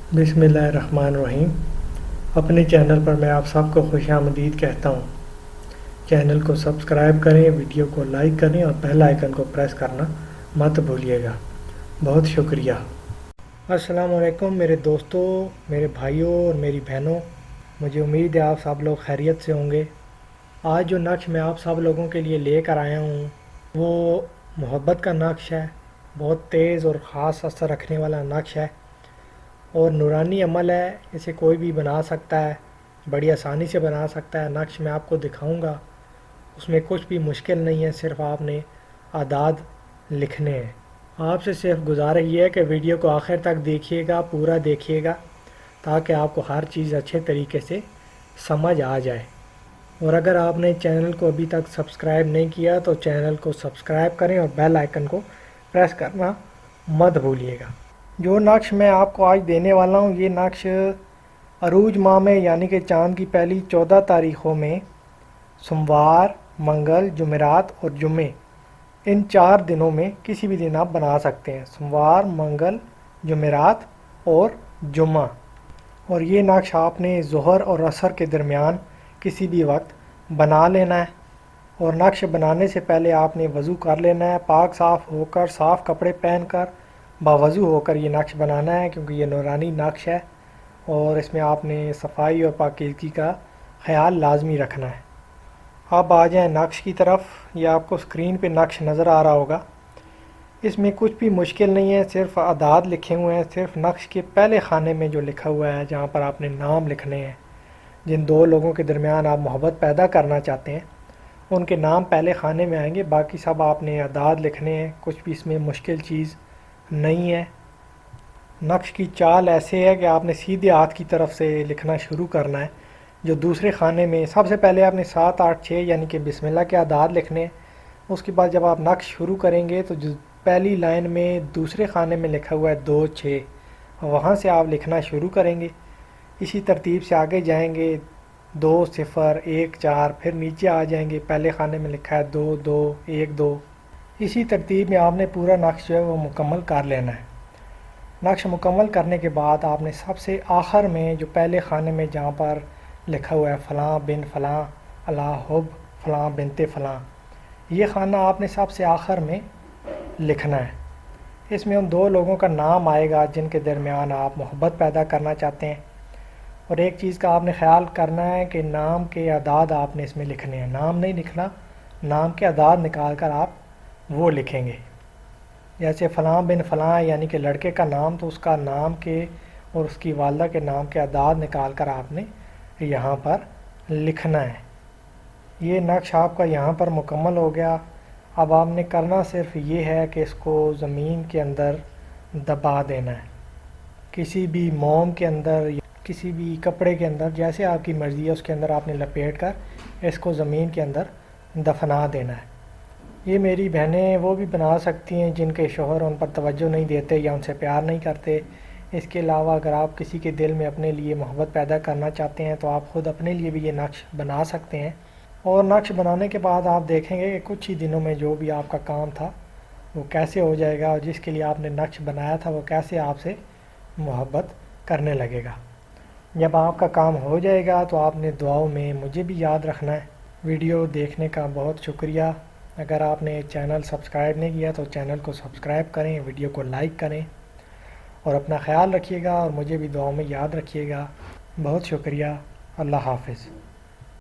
बिस्मिल्लाहिर्रहमानिर्रहीम। अपने चैनल पर मैं आप सबको खुश आमदीद कहता हूँ। चैनल को सब्सक्राइब करें, वीडियो को लाइक करें और बेल आइकन को प्रेस करना मत भूलिएगा। बहुत शुक्रिया। अस्सलाम वालेकुम मेरे दोस्तों, मेरे भाइयों और मेरी बहनों। मुझे उम्मीद है आप सब लोग खैरियत से होंगे। आज जो नक्श मैं आप सब लोगों के लिए लेकर आया हूँ वो मोहब्बत का नक्श है। बहुत तेज़ और ख़ास असर रखने वाला नक्श है और नूरानी अमल है। इसे कोई भी बना सकता है, बड़ी आसानी से बना सकता है। नक्श मैं आपको दिखाऊंगा, उसमें कुछ भी मुश्किल नहीं है, सिर्फ आपने आदाद लिखने हैं। आपसे सिर्फ गुजारिश ये है कि वीडियो को आखिर तक देखिएगा, पूरा देखिएगा, ताकि आपको हर चीज़ अच्छे तरीके से समझ आ जाए। और अगर आपने चैनल को अभी तक सब्सक्राइब नहीं किया तो चैनल को सब्सक्राइब करें और बेल आइकन को प्रेस करना मत भूलिएगा। जो नक्श मैं आपको आज देने वाला हूँ, ये नक्श अरूज माह में यानी कि चाँद की पहली 14 तारीख़ों में सोमवार, मंगल, जुमेरात और जुमे, इन 4 दिनों में किसी भी दिन आप बना सकते हैं। सोमवार, मंगल, जुमेरात और जुम्मा। और ये नक्श आपने ज़ोहर और असर के दरमियान किसी भी वक्त बना लेना है। और नक्श बनाने से पहले आपने वज़ू कर लेना है, पाक साफ़ होकर, साफ़ कपड़े पहनकर, बावज़ू होकर ये नक्श बनाना है, क्योंकि ये नूरानी नक्श है और इसमें आपने सफाई और पाकीज़गी का ख्याल लाजमी रखना है। अब आ जाएँ नक्श की तरफ। ये आपको स्क्रीन पे नक्श नज़र आ रहा होगा। इसमें कुछ भी मुश्किल नहीं है, सिर्फ आदाद लिखे हुए हैं। सिर्फ नक्श के पहले खाने में जो लिखा हुआ है, जहाँ पर आपने नाम लिखने हैं, जिन 2 लोगों के दरमियान आप मोहब्बत पैदा करना चाहते हैं, उनके नाम पहले खाने में आएंगे। बाकी सब आपने आदाद लिखने हैं, कुछ भी इसमें मुश्किल चीज़ नहीं है। नक्श की चाल ऐसे है कि आपने सीधे हाथ की तरफ से लिखना शुरू करना है। जो दूसरे खाने में सबसे पहले आपने 7, 8, 6 यानी कि बिस्मिल्लाह के आदाद लिखने हैं। उसके बाद जब आप नक्श शुरू करेंगे तो जो पहली लाइन में दूसरे खाने में लिखा हुआ है 2, 6, वहाँ से आप लिखना शुरू करेंगे। इसी तरतीब से आगे जाएंगे, 2, 0, 1, 4, फिर नीचे आ जाएंगे, पहले खाने में लिखा है 2, 2, 1, 2। इसी तरतीब में आपने पूरा नक्श जो है वो मुकम्मल कर लेना है। नक्श मुकम्मल करने के बाद आपने सबसे आखिर में जो पहले खाने में जहाँ पर लिखा हुआ है फ़लाँ बिन फ़लाँ अला हुब फ़लाँ बिनते फ़लाँ, ये खाना आपने सबसे आखिर में लिखना है। इसमें उन 2 लोगों का नाम आएगा जिनके दरमियान आप मोहब्बत पैदा करना चाहते हैं। और एक चीज़ का आपने ख्याल करना है कि नाम के अदाद आपने इसमें लिखने हैं। नाम नहीं लिखना, नाम के अदाद निकाल कर आप वो लिखेंगे। जैसे फ़लाँ बिन फ़लाँ यानी कि लड़के का नाम, तो उसका नाम के और उसकी वालदा के नाम के अदाद निकाल कर आपने यहाँ पर लिखना है। ये नक्श आपका यहाँ पर मुकम्मल हो गया। अब आपने करना सिर्फ ये है कि इसको ज़मीन के अंदर दबा देना है, किसी भी मोम के अंदर या किसी भी कपड़े के अंदर, जैसे आपकी मर्ज़ी है उसके अंदर आपने लपेट कर इसको ज़मीन के अंदर दफना देना है। ये मेरी बहनें वो भी बना सकती हैं जिनके शोहर उन पर तवज्जो नहीं देते या उनसे प्यार नहीं करते। इसके अलावा अगर आप किसी के दिल में अपने लिए मोहब्बत पैदा करना चाहते हैं तो आप ख़ुद अपने लिए भी ये नक्श बना सकते हैं। और नक्श बनाने के बाद आप देखेंगे कि कुछ ही दिनों में जो भी आपका काम था वो कैसे हो जाएगा, और जिसके लिए आपने नक्श बनाया था वो कैसे आपसे मोहब्बत करने लगेगा। जब आपका काम हो जाएगा तो आपने दुआओं में मुझे भी याद रखना है। वीडियो देखने का बहुत शुक्रिया। अगर आपने चैनल सब्सक्राइब नहीं किया तो चैनल को सब्सक्राइब करें, वीडियो को लाइक करें और अपना ख्याल रखिएगा और मुझे भी दुआओं में याद रखिएगा। बहुत शुक्रिया। अल्लाह हाफ़िज़।